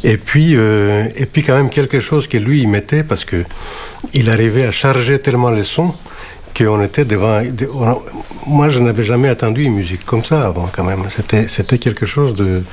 Et puis quand même quelque chose que lui, il mettait, parce que il arrivait à charger tellement les sons qu'on était devant... Moi, je n'avais jamais entendu une musique comme ça avant, quand même. C'était quelque chose de...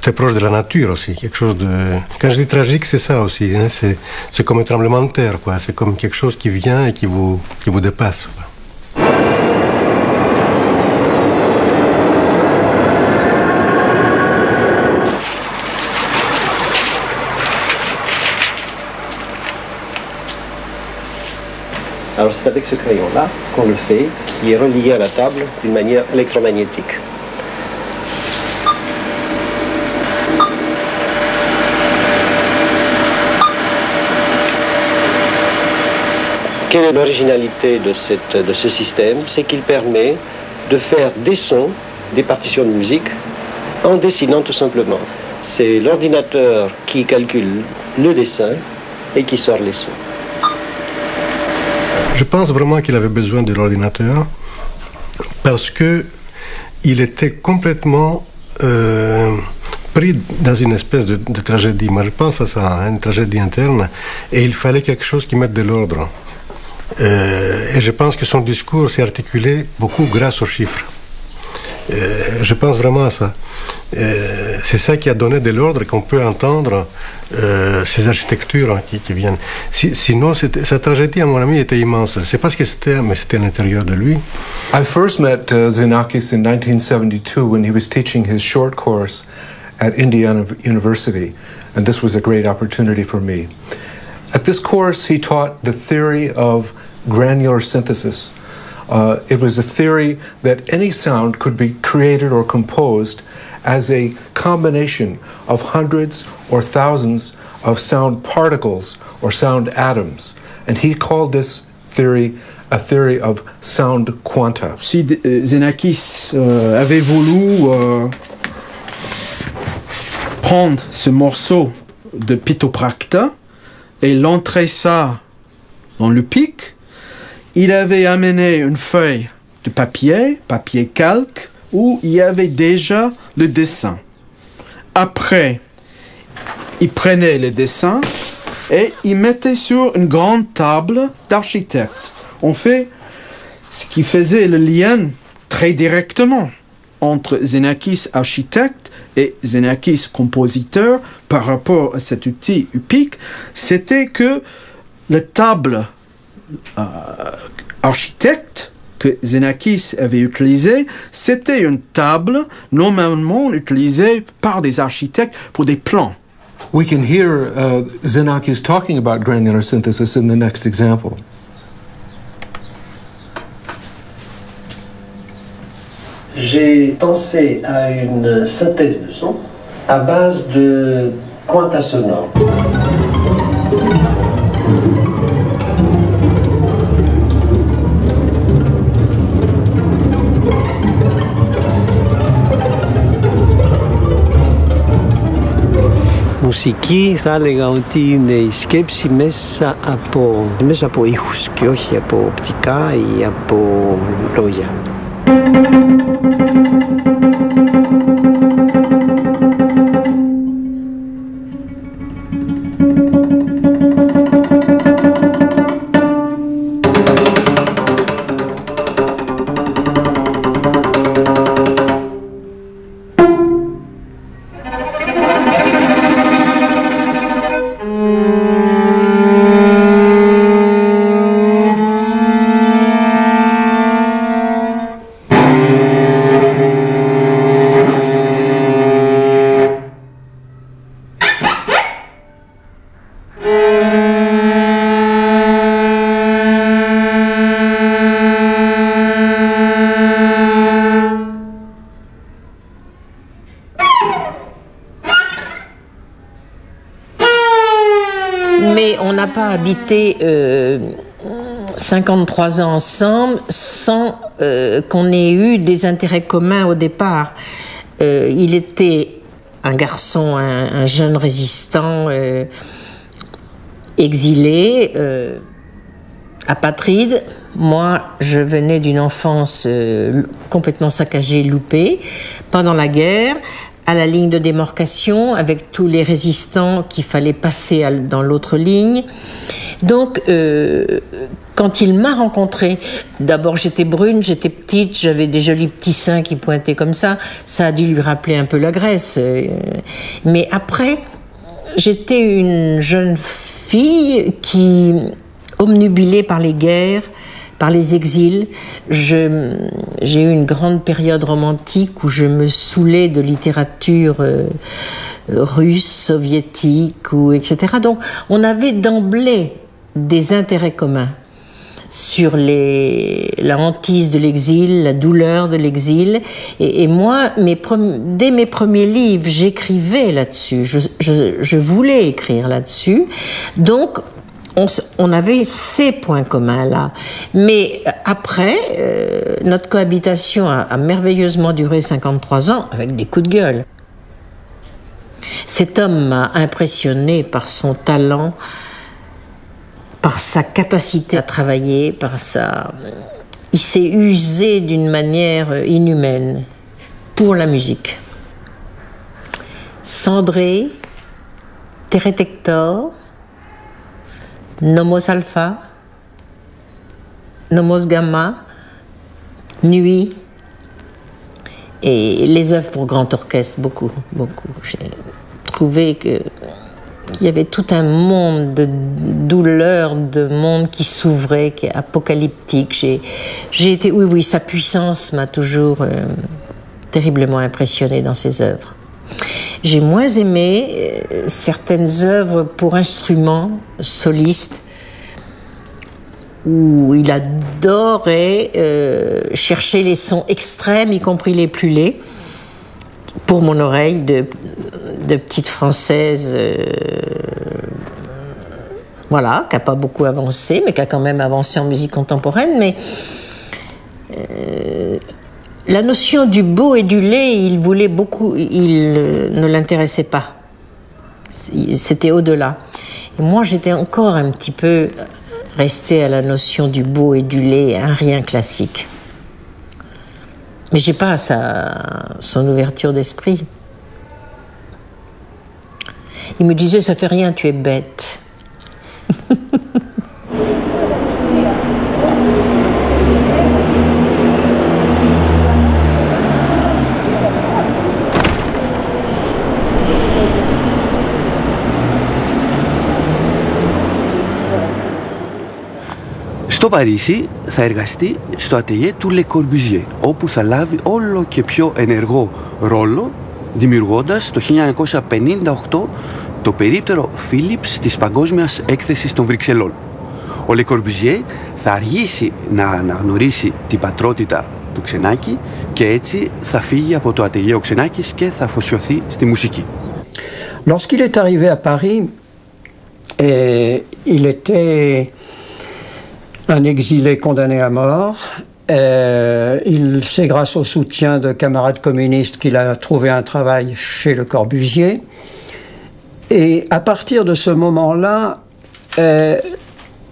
très proche de la nature aussi, quelque chose de... Quand je dis tragique, c'est ça aussi, hein, c'est comme un tremblement de terre, quoi. C'est comme quelque chose qui vient et qui vous dépasse, quoi. Alors c'est avec ce crayon-là qu'on le fait, qui est relié à la table d'une manière électromagnétique. Quelle est l'originalité de ce système? C'est qu'il permet de faire des sons, des partitions de musique, en dessinant tout simplement. C'est l'ordinateur qui calcule le dessin et qui sort les sons. Je pense vraiment qu'il avait besoin de l'ordinateur parce que il était complètement pris dans une espèce de tragédie. Moi, je pense à ça, hein, une tragédie interne, et il fallait quelque chose qui mette de l'ordre. Et je pense que son discours s'est articulé beaucoup grâce aux chiffres. Je pense vraiment à ça. C'est ça qui a donné de l'ordre, qu'on peut entendre ces architectures qui viennent. Sinon, sa tragédie, à mon avis, était immense. Je ne sais pas ce que c'était, mais c'était à l'intérieur de lui. I first met Xenakis in 1972 when he was teaching his short course at Indiana University, and this was a great opportunity for me. At this course, he taught the theory of granular synthesis. It was a theory that any sound could be created or composed as a combination of hundreds or thousands of sound particles or sound atoms. And he called this theory a theory of sound quanta. Si Xenakis avait voulu prendre ce morceau de Phytopracta et l'entrer ça dans le pic, il avait amené une feuille de papier calque, où il y avait déjà le dessin. Après, il prenait le dessin et il mettait sur une grande table d'architecte. On fait ce qui faisait le lien très directement entre Xenakis architecte et Xenakis compositeur par rapport à cet outil UPIC, c'était que la table architecte que Xenakis avait utilisée, c'était une table normalement utilisée par des architectes pour des plans. We can hear Xenakis talking about granular synthesis in the next example. J'ai pensé à une synthèse de son à base de quanta sonore. Μουσική θα έλεγα ότι είναι η σκέψη μέσα από ήχους και όχι από οπτικά ή από λόγια. Mais on n'a pas habité 53 ans ensemble sans qu'on ait eu des intérêts communs au départ. Il était un garçon, un jeune résistant, exilé, apatride. Moi, je venais d'une enfance complètement saccagée, loupée, pendant la guerre. à la ligne de démarcation avec tous les résistants qu'il fallait passer dans l'autre ligne. Donc, quand il m'a rencontrée, d'abord j'étais brune, j'étais petite, j'avais des jolis petits seins qui pointaient comme ça a dû lui rappeler un peu la Grèce. Mais après, j'étais une jeune fille qui, obnubilée par les guerres, par les exils, j'ai eu une grande période romantique où je me saoulais de littérature russe, soviétique, etc. Donc, on avait d'emblée des intérêts communs sur la hantise de l'exil, la douleur de l'exil. Et moi, dès mes premiers livres, j'écrivais là-dessus. Je voulais écrire là-dessus. Donc, on avait ces points communs-là. Mais après, notre cohabitation a merveilleusement duré 53 ans, avec des coups de gueule. Cet homme m'a impressionné par son talent, par sa capacité à travailler, il s'est usé d'une manière inhumaine pour la musique. Cendré, Teretector, Nomos Alpha, Nomos Gamma, Nuit, et les œuvres pour grand orchestre, beaucoup. J'ai trouvé qu'il y avait tout un monde de douleur, de monde qui s'ouvrait, qui est apocalyptique. J'ai été, oui, sa puissance m'a toujours terriblement impressionnée dans ses œuvres. J'ai moins aimé certaines œuvres pour instruments solistes où il adorait chercher les sons extrêmes, y compris les plus laids, pour mon oreille de petite française, voilà, qui n'a pas beaucoup avancé, mais qui a quand même avancé en musique contemporaine. Mais la notion du beau et du laid, il voulait beaucoup, il ne l'intéressait pas. C'était au-delà. Et moi, j'étais encore un petit peu restée à la notion du beau et du laid, un rien classique. Mais j'ai pas son ouverture d'esprit. Il me disait, ça fait rien, tu es bête. Στο Παρίσι θα εργαστεί στο ατελιέ του Le Corbusier, όπου θα λάβει όλο και πιο ενεργό ρόλο, δημιουργώντας το 1958 το περίπτερο Philips της Παγκόσμιας Έκθεσης των Βρυξελών. Ο Le Corbusier θα αργήσει να αναγνωρίσει την πατρότητα του Ξενάκη και έτσι θα φύγει από το ατελιέ ο Ξενάκης και θα αφοσιωθεί στη μουσική. Lorsqu'il est arrivé à Paris, il était un exilé condamné à mort. C'est grâce au soutien de camarades communistes qu'il a trouvé un travail chez Le Corbusier. Et à partir de ce moment-là,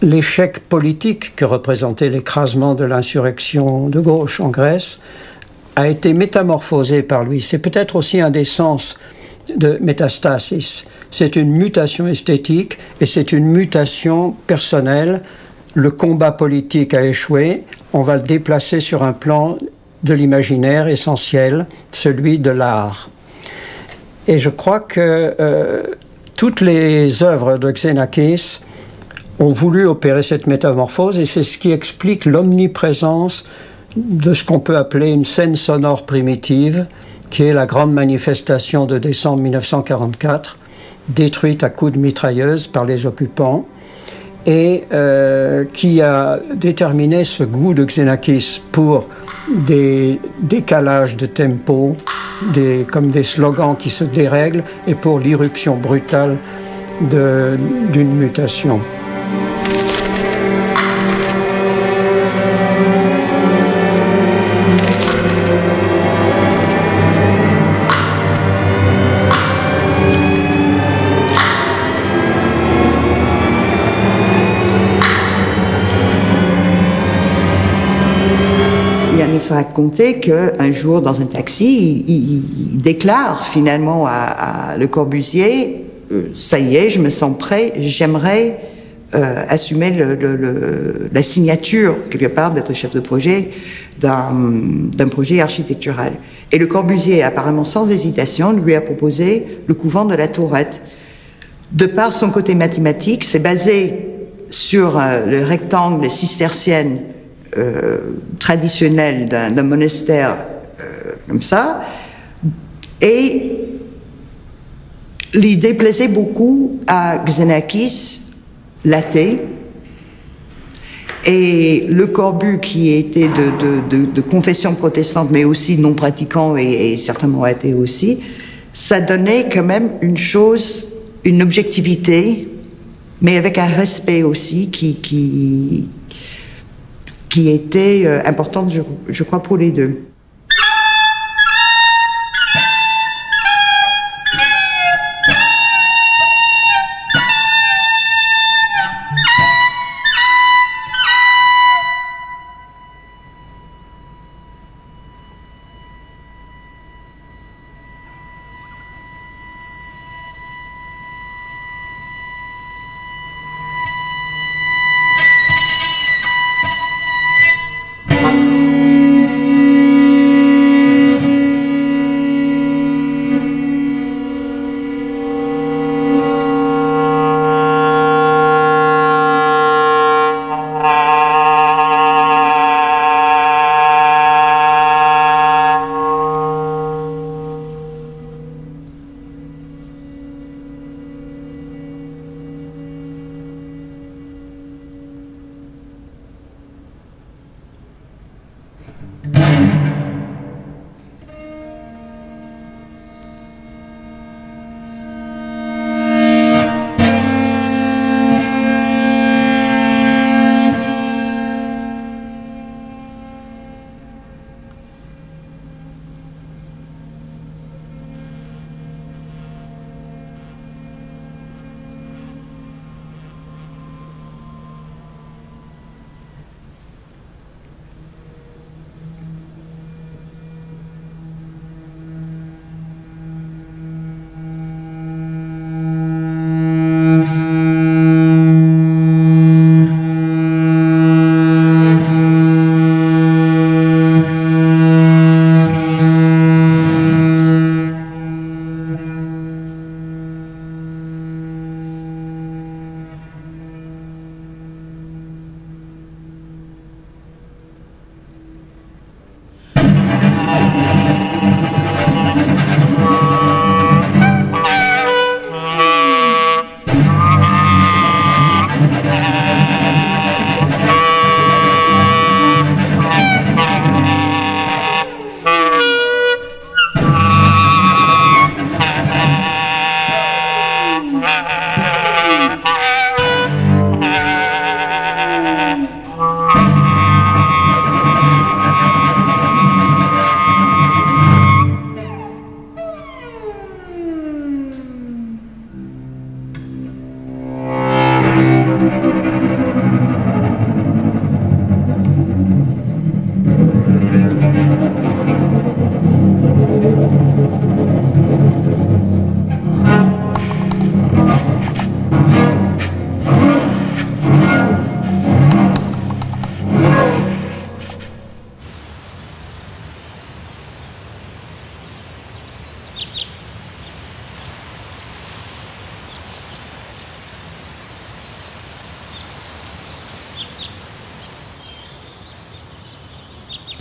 l'échec politique que représentait l'écrasement de l'insurrection de gauche en Grèce a été métamorphosé par lui. C'est peut-être aussi un des sens de métastasis. C'est une mutation esthétique et c'est une mutation personnelle. Le combat politique a échoué, on va le déplacer sur un plan de l'imaginaire essentiel, celui de l'art. Et je crois que toutes les œuvres de Xenakis ont voulu opérer cette métamorphose et c'est ce qui explique l'omniprésence de ce qu'on peut appeler une scène sonore primitive, qui est la grande manifestation de décembre 1944, détruite à coups de mitrailleuse par les occupants, et qui a déterminé ce goût de Xenakis pour des décalages de tempo, comme des slogans qui se dérèglent, et pour l'irruption brutale d'une mutation. raconté qu'un jour, dans un taxi, il déclare finalement à Le Corbusier, ça y est, je me sens prêt, j'aimerais assumer la signature, quelque part, d'être chef de projet d'un projet architectural. Et Le Corbusier, apparemment sans hésitation, lui a proposé le couvent de la Tourette. De par son côté mathématique, c'est basé sur le rectangle cistercien traditionnel d'un monastère comme ça, et l'idée plaisait beaucoup à Xenakis, l'athée, et Le Corbu, qui était de confession protestante, mais aussi non pratiquant et certainement athée aussi, ça donnait quand même une chose, une objectivité, mais avec un respect aussi qui était importante, je crois, pour les deux.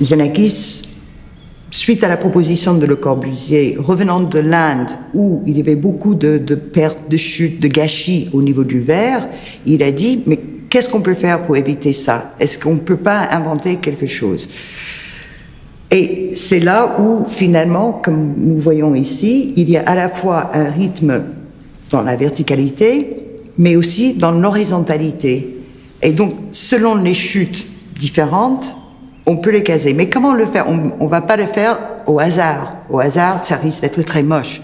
Xenakis, suite à la proposition de Le Corbusier, revenant de l'Inde, où il y avait beaucoup de pertes, de chutes, de gâchis au niveau du verre, il a dit, mais qu'est-ce qu'on peut faire pour éviter ça? Est-ce qu'on ne peut pas inventer quelque chose? Et c'est là où, finalement, comme nous voyons ici, il y a à la fois un rythme dans la verticalité, mais aussi dans l'horizontalité. Et donc, selon les chutes différentes, on peut les caser. Mais comment le faire? On ne va pas le faire au hasard. Au hasard, ça risque d'être très moche.